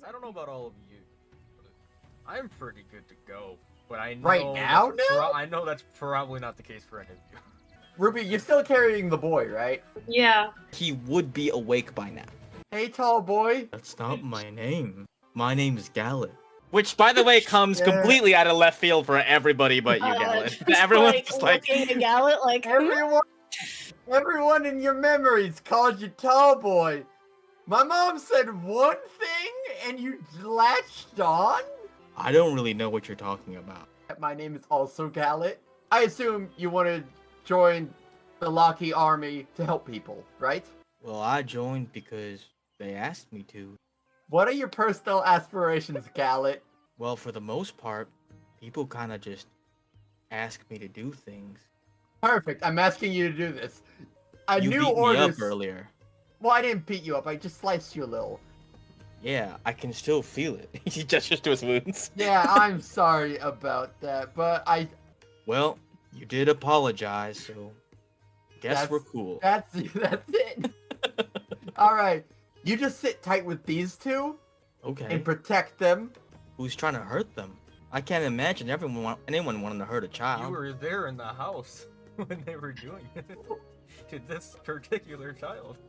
I don't know about all of you. I'm pretty good to go, but I know Right now, I know that's probably not the case for any of you. Ruby, you're still carrying the boy, right? Yeah. He would be awake by now. Hey, tall boy. That's not my name. My name is Gallet. Which, by the way, comes completely out of left field for everybody but you, Gallet. Everyone's just like looking at Gallet like Everyone in your memories called you tall boy. My mom said one thing and you latched on? I don't really know what you're talking about. My name is also Gallet. I assume you want to join the Locky army to help people, right? Well, I joined because they asked me to. What are your personal aspirations, Gallet? Well, for the most part, people kind of just ask me to do things. Perfect. I'm asking you to do this. You new beat orders. me up earlier. Well, I didn't beat you up. I just sliced you a little. Yeah, I can still feel it. He gestures to his wounds. Yeah, I'm sorry about that, but Well, you did apologize, so guess we're cool. That's it. All right, you just sit tight with these two. Okay. And protect them. Who's trying to hurt them? I can't imagine anyone wanting to hurt a child. You were there in the house when they were doing it to this particular child.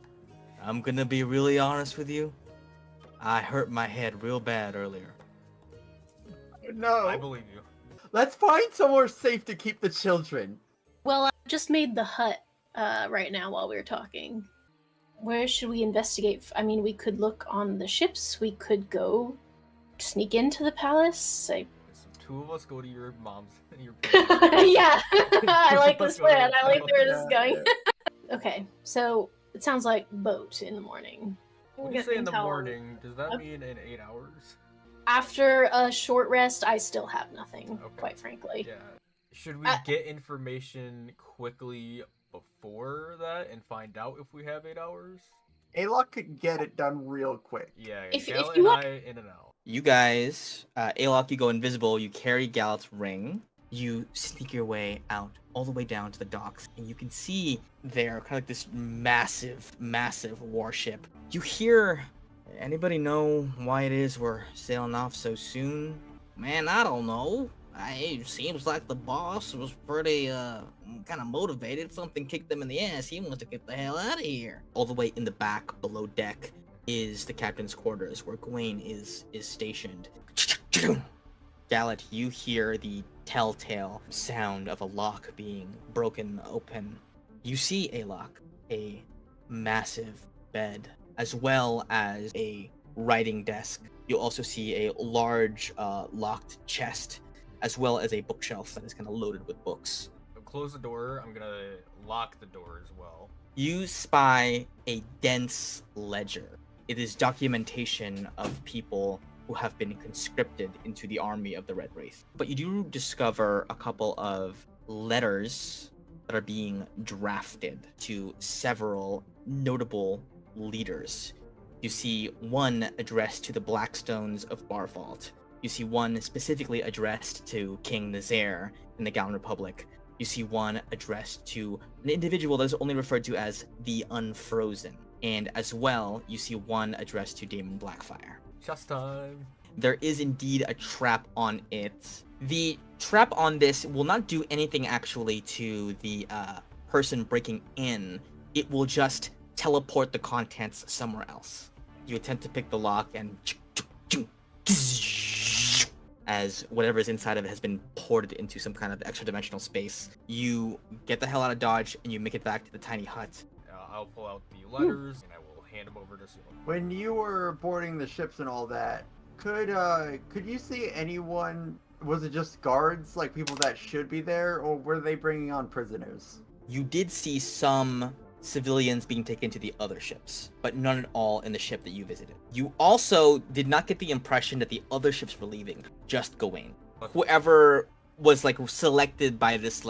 I'm gonna be really honest with you. I hurt my head real bad earlier. No. I believe you. Let's find somewhere safe to keep the children. Well, I just made the hut right now while we were talking. Where should we investigate? I mean, we could look on the ships. We could go sneak into the palace. Two of us go to your mom's. Yeah, I like this plan. I like where this is going. Okay, so it sounds like boat in the morning. When you say in the morning, does that mean in 8 hours? After a short rest, I still have nothing, quite frankly. Yeah. Should we get information quickly before that and find out if we have 8 hours? Alok could get it done real quick. Yeah, if you and want... I in and out. You guys, Alok, you go invisible, you carry Gallet's ring, you sneak your way out all the way down to the docks, and you can see there kind of like this massive, massive warship. You hear, anybody know why it is we're sailing off so soon? Man, I don't know. It seems like the boss was pretty, kind of motivated. Something kicked him in the ass. He wants to get the hell out of here. All the way in the back, below deck, is the captain's quarters, where Gawain is stationed. Gallet, you hear the telltale sound of a lock being broken open. You see a lock, a massive bed, as well as a writing desk. You also see a large, locked chest, as well as a bookshelf that is kind of loaded with books. So close the door. I'm gonna lock the door as well. You spy a dense ledger. It is documentation of people who have been conscripted into the army of the Red Wraith. But you do discover a couple of letters that are being drafted to several notable leaders. You see one addressed to the Blackstones of Barvault. You see one specifically addressed to King Nazaire in the Gallan Republic. You see one addressed to an individual that is only referred to as the Unfrozen. And as well, you see one addressed to Daemon Blackfire. Just time. There is indeed a trap on it. The trap on this will not do anything actually to the person breaking in. It will just teleport the contents somewhere else. You attempt to pick the lock and as whatever is inside of it has been ported into some kind of extra dimensional space. You get the hell out of Dodge and you make it back to the tiny hut. I'll pull out the letters and I will hand them over to Sula. When you were boarding the ships and all that, could you see anyone? Was it just guards, like people that should be there, or were they bringing on prisoners? You did see some civilians being taken to the other ships, but none at all in the ship that you visited. You also did not get the impression that the other ships were leaving, just Gawain. Whoever was like selected by this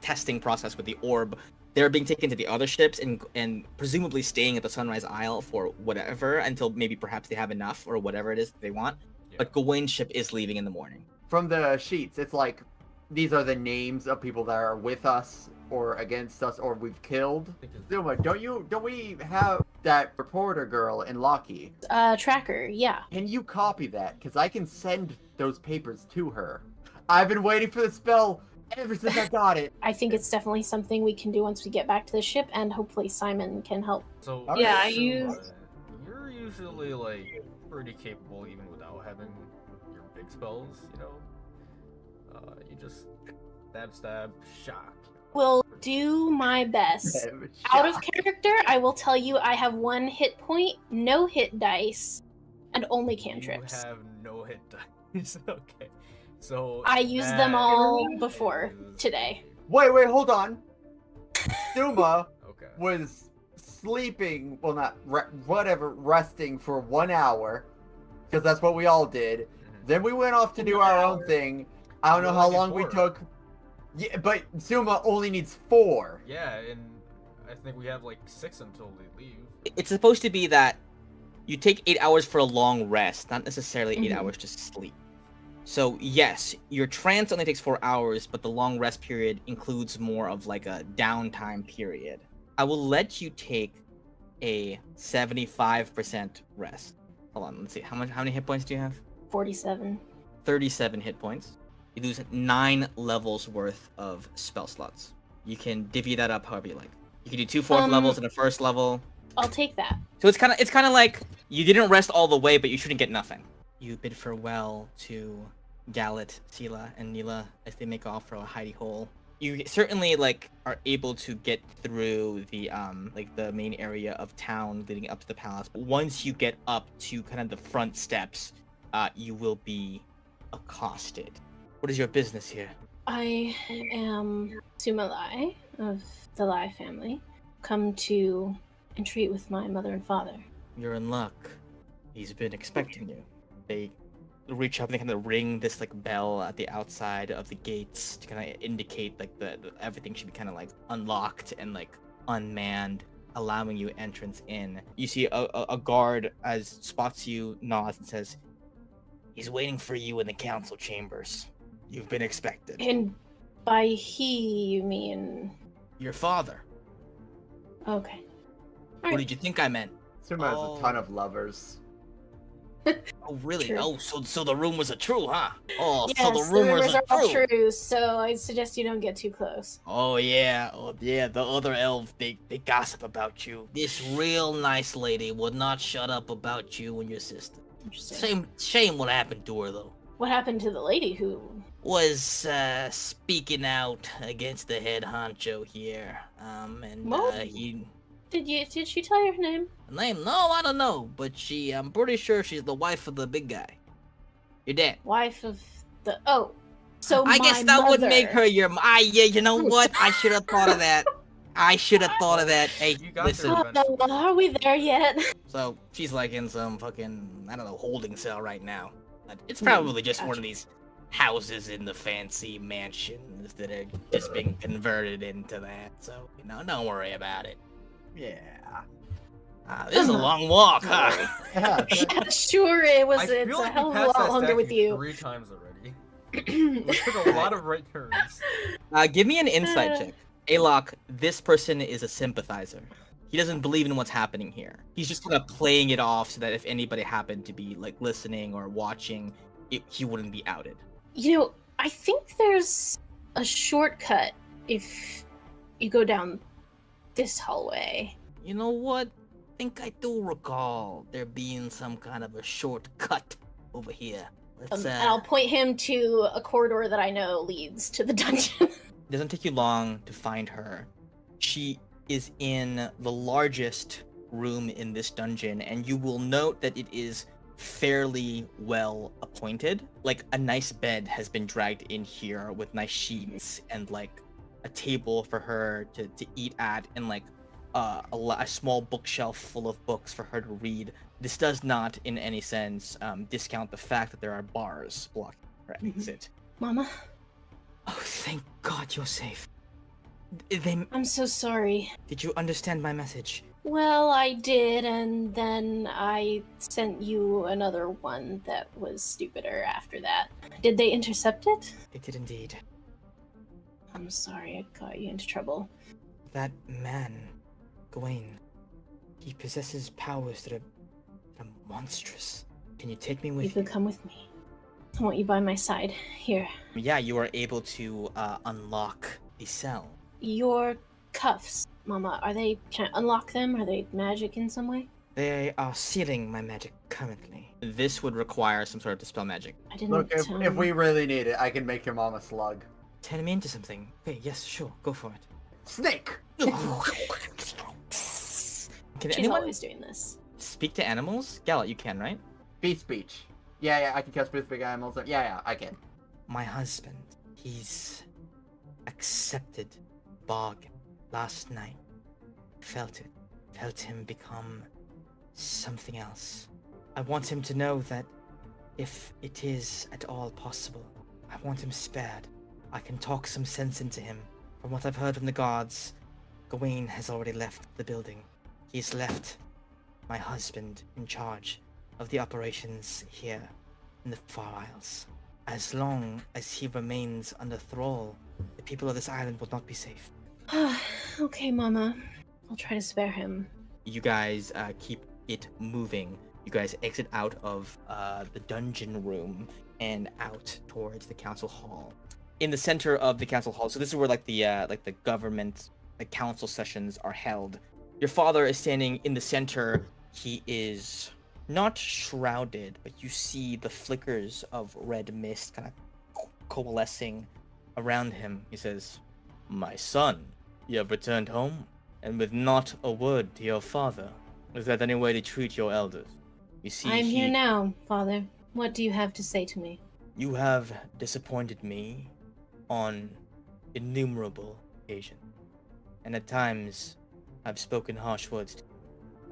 testing process with the orb, they're being taken to the other ships and presumably staying at the Sunrise Isle for whatever until maybe perhaps they have enough or whatever it is they want. Yeah. But Gawain's ship is leaving in the morning. From the sheets, it's like these are the names of people that are with us or against us or we've killed. Zuma, don't we have that reporter girl in Locky? Tracker, yeah. Can you copy that? Because I can send those papers to her. I've been waiting for the spell ever since I got it. I think it's definitely something we can do once we get back to the ship, and hopefully Simon can help. So Yeah, I Suma, used- You're usually like pretty capable even without having your big spells. You know, you just stab, shock. Will do my best. Out of character, I will tell you I have 1 hit point, no hit dice, and only cantrips. You have no hit dice. Okay, so I used them all that before is- today. Wait, hold on. Zuma Okay. was sleeping, well, not resting for 1 hour, because that's what we all did. Then we went off to do our own thing. I don't know how long we took. Yeah, but Zuma only needs 4. Yeah, and I think we have like 6 until they leave. It's supposed to be that you take 8 hours for a long rest, not necessarily 8 Mhm. hours to sleep. So yes, your trance only takes 4 hours, but the long rest period includes more of like a downtime period. I will let you take a 75% rest. Hold on, let's see. How many hit points do you have? 47. 37 hit points. You lose 9 levels worth of spell slots. You can divvy that up however you like. You can do 2 fourth levels and a first level. I'll take that. So it's kind of like you didn't rest all the way, but you shouldn't get nothing. You bid farewell to Gallet, Sela, and Neela as they make off for a hidey hole. You certainly like are able to get through the like the main area of town leading up to the palace. But once you get up to kind of the front steps, you will be accosted. What is your business here? I am Sumalai of the Lai family, come to entreat with my mother and father. You're in luck. He's been expecting you. They reach up and they kind of ring this like bell at the outside of the gates to kind of indicate like the everything should be kind of like unlocked and like unmanned, allowing you entrance in. You see a guard as spots you, nods and says, "He's waiting for you in the council chambers. You've been expected." And by he, you mean... Your father. Okay. What did you think I meant? Zuma has a ton of lovers. Oh, really? True. Oh, so the rumors are true, huh? Oh, Yes, so the rumors are all true. true, so I suggest you don't get too close. Oh yeah, the other elves, they gossip about you. This real nice lady would not shut up about you and your sister. Interesting. Shame what happened to her though. What happened to the lady who... Was speaking out against the head honcho here. And What? he Did she tell you her name? name? No, I don't know, but I'm pretty sure she's the wife of the big guy. Your dad. Wife of the... Oh. So I guess that would make her mother. your. Yeah, you know what? I should have thought of that. I should have thought of that. Hey, You got listen. there eventually. Oh, are we there yet? So she's like in some fucking, I don't know, holding cell right now. It's probably just one of gotcha. these houses in the fancy mansions that are just being converted into that. So, don't worry about it. Yeah. This is a long walk, huh? Yeah. Yeah, sure, it was. I It's feel a like hell we of a passed lot that longer with statue you. 3 times already. We took a lot of right turns. Give me an insight check. Alok, this person is a sympathizer. He doesn't believe in what's happening here. He's just kind of playing it off so that if anybody happened to be like listening or watching, he wouldn't be outed. You know, I think there's a shortcut if you go down this hallway. You know what? I think I do recall there being some kind of a shortcut over here. Let's And I'll point him to a corridor that I know leads to the dungeon. It doesn't take you long to find her. She is in the largest room in this dungeon, and you will note that it is fairly well appointed. Like, a nice bed has been dragged in here with nice sheets and like a table for her to eat at, and like a small bookshelf full of books for her to read. This does not in any sense discount the fact that there are bars blocking her exit. Mama, Oh, thank God you're safe. I'm so sorry. Did you understand my message? Well, I did, and then I sent you another one that was stupider after that. Did they intercept it? They did indeed. I'm sorry I got you into trouble. That man, Gawain, he possesses powers that are monstrous. Can you take me You with can you? come with me. I want you by my side. Here. Yeah, you are able to unlock a cell. Your cuffs, Mama, can I unlock them? Are they magic in some way? They are sealing my magic currently. This would require some sort of dispel magic. I didn't, Look, if we really need it, I can make your mom a slug. Turn me into something. Okay, yes, sure, go for it. Snake! Can She's anyone always doing this. speak to animals? Gallet, you can, right? Beast speech. Yeah, I can catch specific animals. Yeah, I can. My husband, he's accepted bargain last night. Felt him become something else. I want him to know that if it is at all possible, I want him spared. I can talk some sense into him. From what I've heard from the guards, Gawain has already left the building. He's left my husband in charge of the operations here in the Far Isles. As long as he remains under thrall, the people of this island will not be safe. Okay, Mama. I'll try to spare him. You guys keep it moving. You guys exit out of the dungeon room and out towards the council hall. In the center of the council hall, so this is where like the government, the council sessions are held. Your father is standing in the center. He is not shrouded, but you see the flickers of red mist kind of coalescing around him. He says, "My son, you have returned home, and with not a word to your father. Is that any way to treat your elders? You see, I'm here now, Father. What do you have to say to me? You have disappointed me on innumerable occasions, and at times I've spoken harsh words.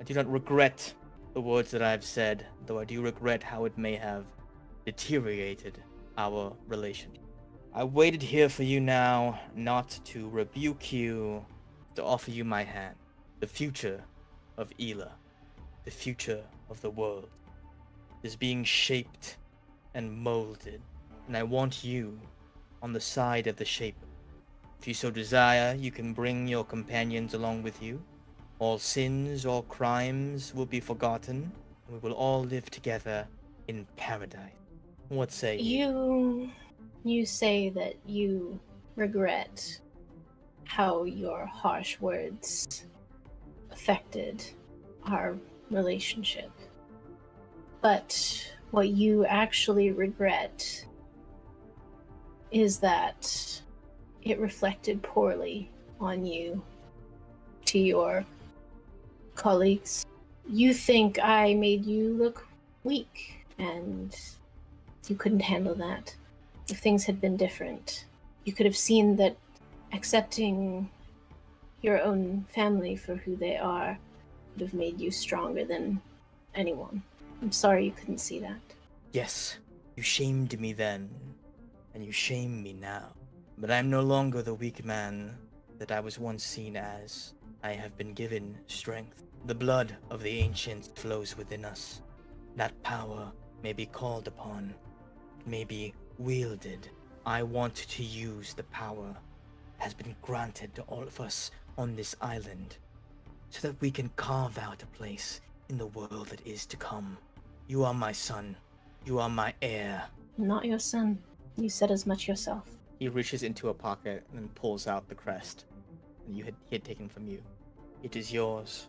I do not regret the words that I've said, though I do regret how it may have deteriorated our relationship. I waited here for you now, not to rebuke you, to offer you my hand. The future of Ela, the future of the world, is being shaped and molded, and I want you on the side of the shaper. If you so desire, you can bring your companions along with you. All sins, all crimes will be forgotten, and we will all live together in paradise. What say you? You say that you regret how your harsh words affected our relationship. But what you actually regret is that it reflected poorly on you to your colleagues. You think I made you look weak, and you couldn't handle that. If things had been different, you could have seen that accepting your own family for who they are would have made you stronger than anyone. I'm sorry you couldn't see that. Yes, you shamed me then, and you shame me now. But I'm no longer the weak man that I was once seen as. I have been given strength. The blood of the ancients flows within us. That power may be called upon, may be wielded. I want to use the power that has been granted to all of us on this island, so that we can carve out a place in the world that is to come. You are my son. You are my heir. I'm not your son. You said as much yourself. He reaches into a pocket and pulls out the crest that he had taken from you. It is yours,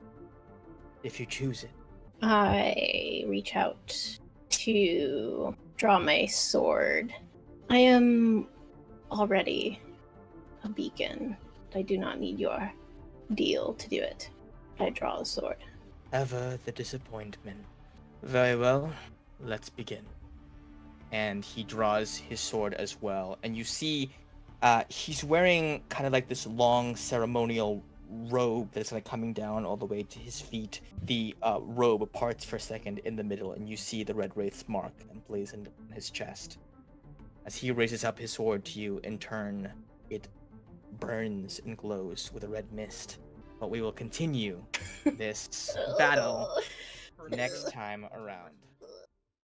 if you choose it. I reach out to draw my sword. I am already a beacon. I do not need your deal to do it. I draw a sword. Ever the disappointment. Very well, let's begin. And he draws his sword as well. And you see he's wearing kind of like this long ceremonial robe that's like coming down all the way to his feet. The robe parts for a second in the middle, and you see the red wraith's mark emblazoned on his chest. As he raises up his sword to you, in turn, it burns and glows with a red mist. But we will continue this battle next time around.